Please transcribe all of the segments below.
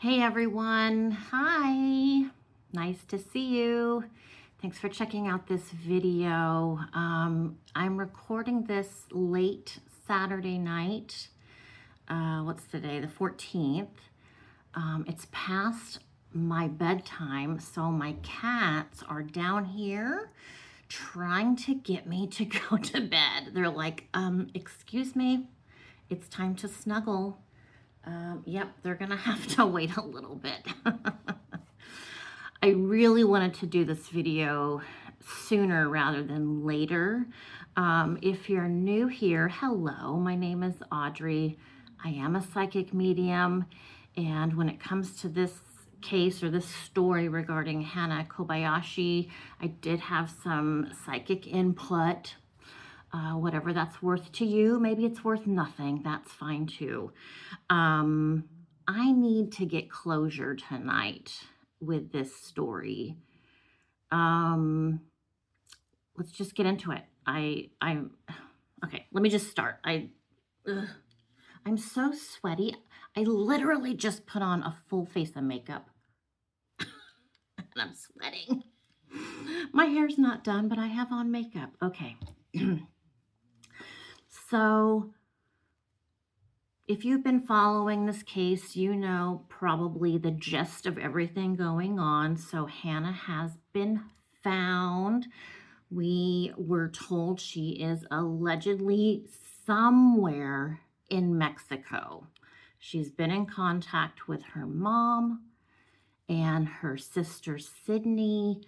Hey everyone, hi, nice to see you. Thanks for checking out this video. I'm recording this late Saturday night. What's today? The 14th. It's past my bedtime, so my cats are down here trying to get me to go to bed. They're like, excuse me, it's time to snuggle. Yep, they're gonna have to wait a little bit. I really wanted to do this video sooner rather than later. If you're new here, hello, my name is Audrey. I am a psychic medium, and when it comes to this case or this story regarding Hana Kobayashi, I did have some psychic input. Whatever that's worth to you. Maybe it's worth nothing. That's fine too. I need to get closure tonight with this story. Let's just get into it. Okay, let me just start. I'm so sweaty. I literally just put on a full face of makeup and I'm sweating. My hair's not done, but I have on makeup. Okay. So if you've been following this case, you know probably the gist of everything going on. So Hana has been found. We were told she is allegedly somewhere in Mexico. She's been in contact with her mom and her sister Sydney,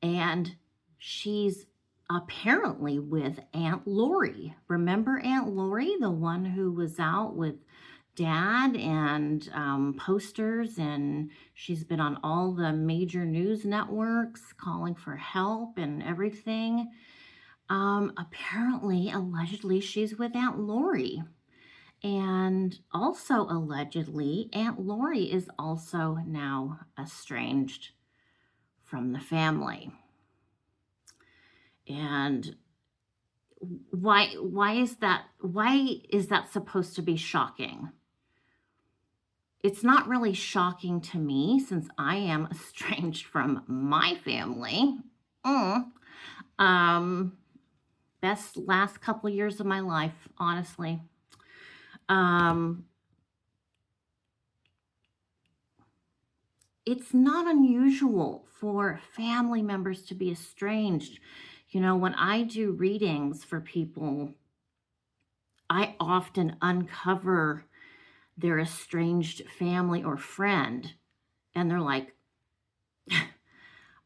and she's apparently with Aunt Lori. Remember Aunt Lori, the one who was out with Dad and posters, and she's been on all the major news networks calling for help and everything. Apparently, allegedly, she's with Aunt Lori. And also allegedly, Aunt Lori is also now estranged from the family. And why is that supposed to be shocking? It's not really shocking to me since I am estranged from my family. Best last couple years of my life, honestly. It's not unusual for family members to be estranged. You know, when I do readings for people, I often uncover their estranged family or friend, and they're like,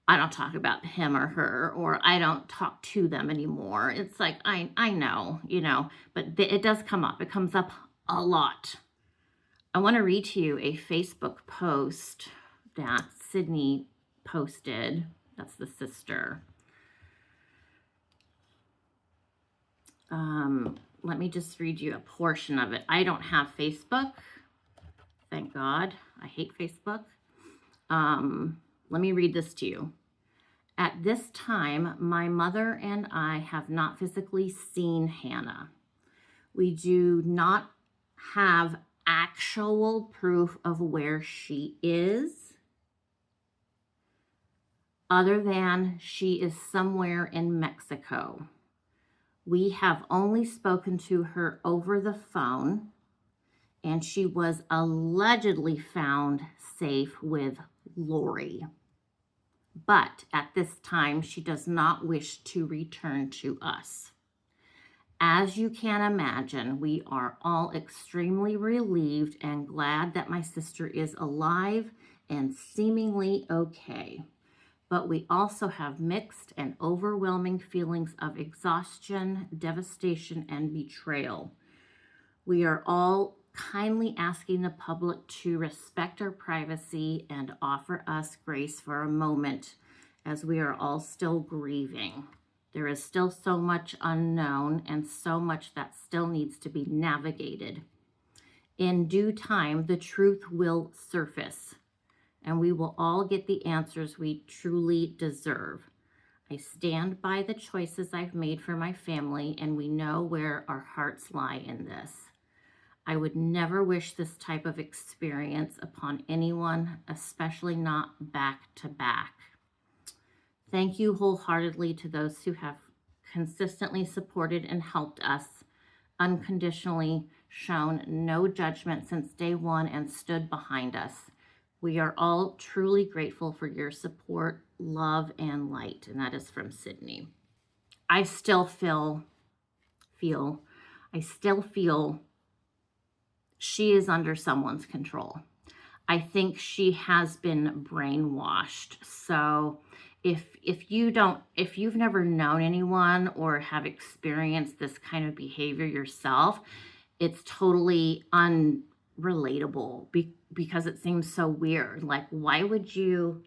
I don't talk about him or her, or I don't talk to them anymore. It's like, I know, but it does come up. It comes up a lot. I want to read to you a Facebook post that Sydney posted. That's the sister. Let me just read you a portion of it. I don't have Facebook. Thank God. I hate Facebook. Let me read this to you. At this time, my mother and I have not physically seen Hana. We do not have actual proof of where she is, other than she is somewhere in Mexico. We have only spoken to her over the phone, and she was allegedly found safe with Lori. But at this time, she does not wish to return to us. As you can imagine, we are all extremely relieved and glad that my sister is alive and seemingly okay. But we also have mixed and overwhelming feelings of exhaustion, devastation, and betrayal. We are all kindly asking the public to respect our privacy and offer us grace for a moment, as we are all still grieving. There is still so much unknown and so much that still needs to be navigated. In due time, the truth will surface, and we will all get the answers we truly deserve. I stand by the choices I've made for my family, and we know where our hearts lie in this. I would never wish this type of experience upon anyone, especially not back to back. Thank you wholeheartedly to those who have consistently supported and helped us, unconditionally shown no judgment since day one, and stood behind us. We are all truly grateful for your support, love, and light. And that is from Sydney. I still feel she is under someone's control. I think she has been brainwashed. So if you've never known anyone or have experienced this kind of behavior yourself, it's totally unrelatable because it seems so weird. Like, why would you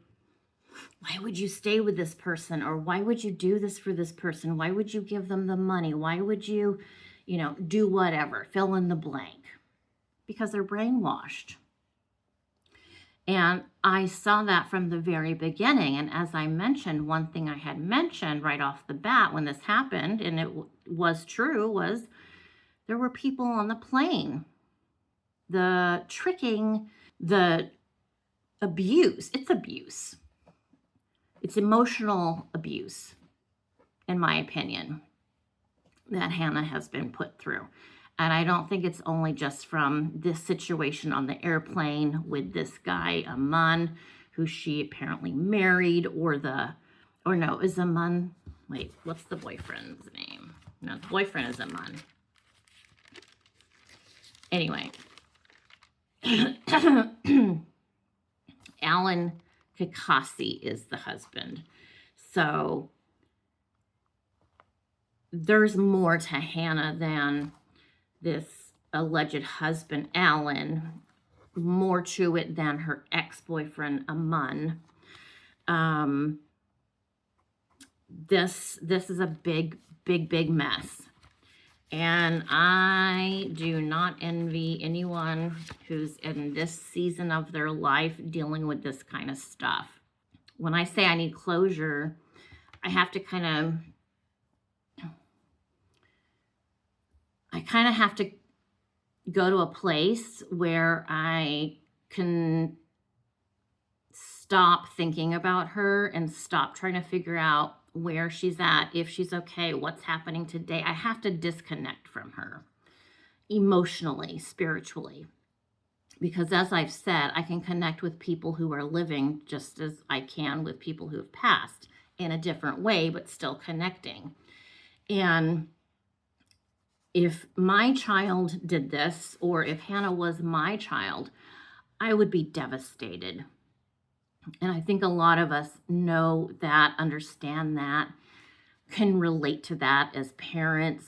stay with this person, or why would you do this for this person? Why would you give them the money? Why would you, do whatever, fill in the blank? Because they're brainwashed. And I saw that from the very beginning. And as I mentioned, one thing I had mentioned right off the bat when this happened, and it was true, was there were people on the plane. The tricking, the abuse, it's abuse. It's emotional abuse, in my opinion, that Hannah has been put through. And I don't think it's only just from this situation on the airplane with this guy, Aman, who she apparently married, is Aman, wait, what's the boyfriend's name? No, the boyfriend is Aman. Anyway, Alan Kakasi is the husband. So there's more to Hannah than this alleged husband, Alan, more to it than her ex-boyfriend, Aman. This is a big mess. And I do not envy anyone who's in this season of their life dealing with this kind of stuff. When I say I need closure, I have to kind of go to a place where I can stop thinking about her and stop trying to figure out where she's at, if she's okay, what's happening today. I have to disconnect from her emotionally, spiritually, because as I've said, I can connect with people who are living just as I can with people who have passed in a different way, but still connecting. And if my child did this, or if Hannah was my child, I would be devastated. And I think a lot of us know that, understand that, can relate to that as parents.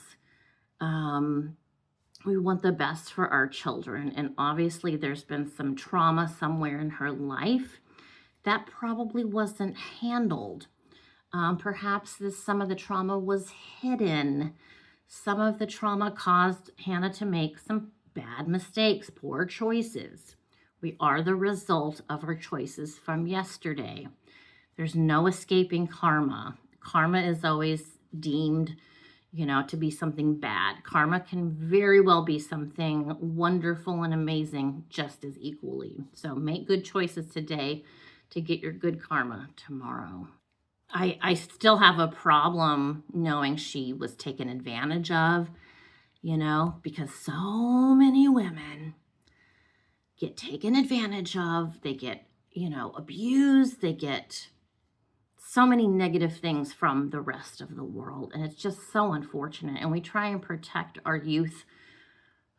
We want the best for our children. And obviously there's been some trauma somewhere in her life that probably wasn't handled. Perhaps some of the trauma was hidden. Some of the trauma caused Hannah to make some bad mistakes, poor choices. We are the result of our choices from yesterday. There's no escaping karma. Karma is always deemed, to be something bad. Karma can very well be something wonderful and amazing just as equally. So make good choices today to get your good karma tomorrow. I still have a problem knowing she was taken advantage of, because so many women get taken advantage of. They get, abused. They get so many negative things from the rest of the world. And it's just so unfortunate. And we try and protect our youth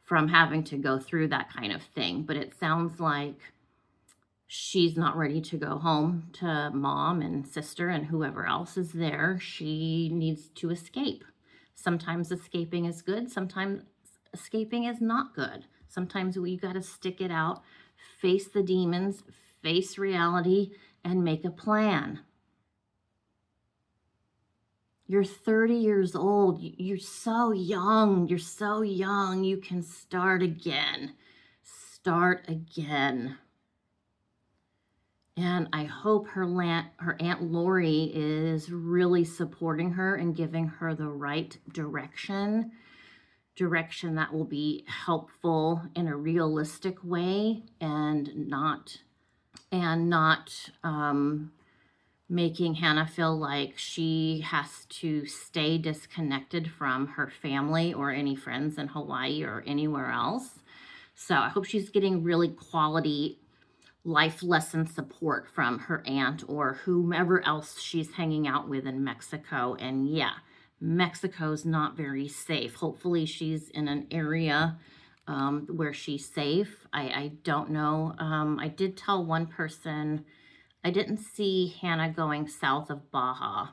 from having to go through that kind of thing. But it sounds like she's not ready to go home to mom and sister and whoever else is there. She needs to escape. Sometimes escaping is good. Sometimes escaping is not good. Sometimes we got to stick it out, face the demons, face reality, and make a plan. You're 30 years old. You're so young. You're so young. You can start again. Start again. And I hope her Aunt Lori is really supporting her and giving her the right direction direction that will be helpful in a realistic way, and not making Hannah feel like she has to stay disconnected from her family or any friends in Hawaii or anywhere else. So I hope she's getting really quality life lesson support from her aunt or whomever else she's hanging out with in Mexico. And yeah, Mexico's not very safe. Hopefully she's in an area where she's safe. I don't know. I did tell one person I didn't see Hannah going south of Baja,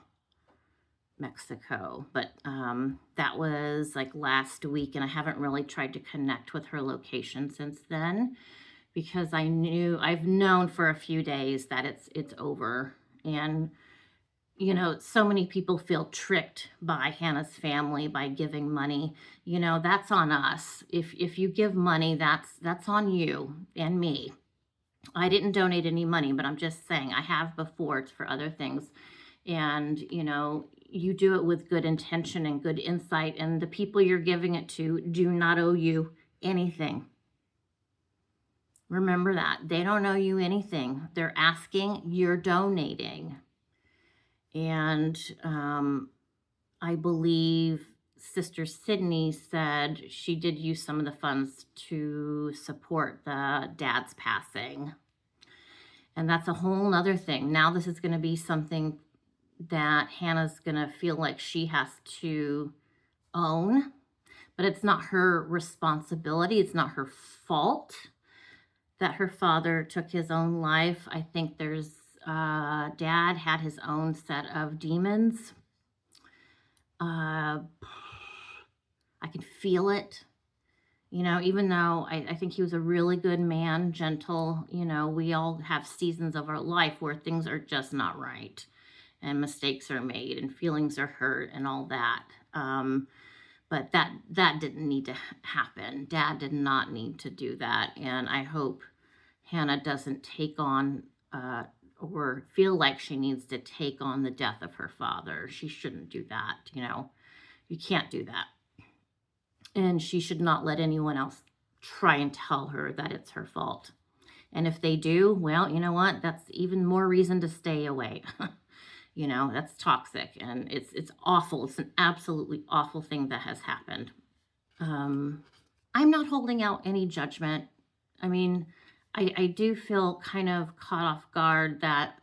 Mexico, but that was like last week, and I haven't really tried to connect with her location since then, because I've known for a few days that it's over. And so many people feel tricked by Hannah's family by giving money. That's on us. If you give money, that's on you and me. I didn't donate any money, but I'm just saying I have before. It's for other things. And, you do it with good intention and good insight, and the people you're giving it to do not owe you anything. Remember that. They don't owe you anything. They're asking, you're donating. And I believe Sister Sydney said she did use some of the funds to support the dad's passing. And that's a whole nother thing. Now this is going to be something that Hannah's going to feel like she has to own, but it's not her responsibility. It's not her fault that her father took his own life. I think dad had his own set of demons. I can feel it. Even though I think he was a really good man, gentle, we all have seasons of our life where things are just not right and mistakes are made and feelings are hurt and all that. But that didn't need to happen. Dad did not need to do that. And I hope Hannah doesn't take on or feel like she needs to take on the death of her father. She shouldn't do that. You can't do that. And she should not let anyone else try and tell her that it's her fault. And if they do, well, you know what? That's even more reason to stay away. That's toxic, and it's awful. It's an absolutely awful thing that has happened. I'm not holding out any judgment. I mean, I do feel kind of caught off guard that,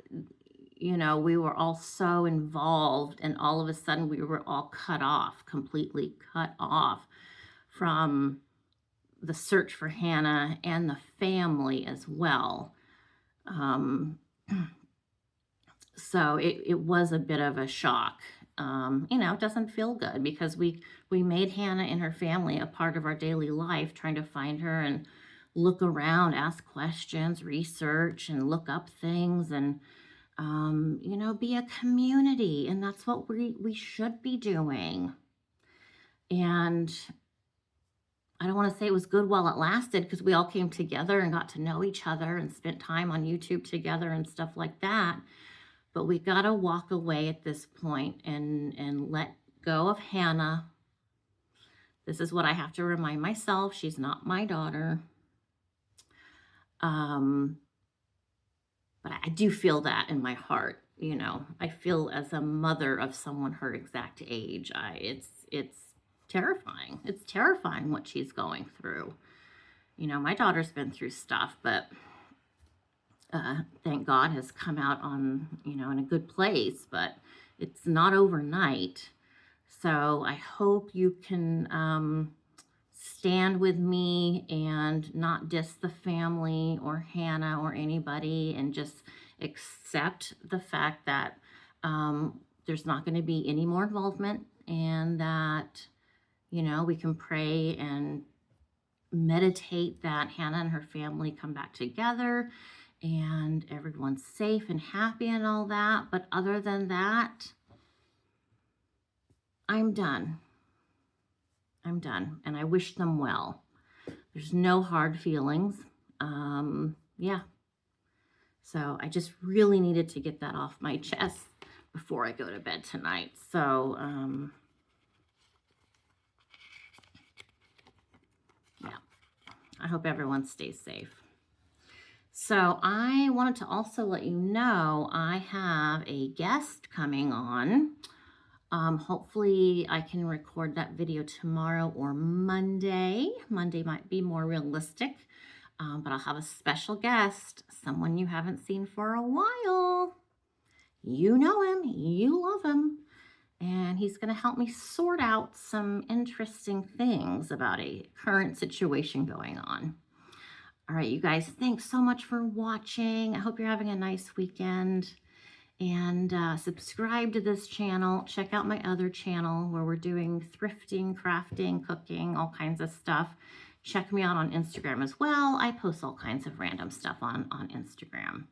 we were all so involved, and all of a sudden we were all completely cut off from the search for Hannah and the family as well. So it was a bit of a shock. It doesn't feel good because we made Hannah and her family a part of our daily life, trying to find her and look around, ask questions, research, and look up things, and be a community. And that's what we should be doing. And I don't want to say it was good while it lasted, because we all came together and got to know each other and spent time on YouTube together and stuff like that. But we got to walk away at this point and let go of Hannah. This is what I have to remind myself. She's not my daughter. But I do feel that in my heart. I feel as a mother of someone her exact age. It's terrifying. It's terrifying what she's going through. My daughter's been through stuff, but thank God has come out on, in a good place, but it's not overnight. So I hope you can stand with me and not diss the family or Hannah or anybody, and just accept the fact that there's not going to be any more involvement, and that, we can pray and meditate that Hannah and her family come back together and everyone's safe and happy and all that. But other than that, I'm done. And I wish them well. There's no hard feelings. Yeah. So I just really needed to get that off my chest before I go to bed tonight. So, I hope everyone stays safe. So I wanted to also let you know I have a guest coming on. Hopefully I can record that video tomorrow or Monday. Monday might be more realistic, but I'll have a special guest, someone you haven't seen for a while. You know him, you love him, and he's going to help me sort out some interesting things about a current situation going on. All right, you guys, thanks so much for watching. I hope you're having a nice weekend. And subscribe to this channel. Check out my other channel where we're doing thrifting, crafting, cooking, all kinds of stuff. Check me out on Instagram as well. I post all kinds of random stuff on Instagram.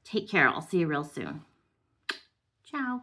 Take care. I'll see you real soon. Ciao.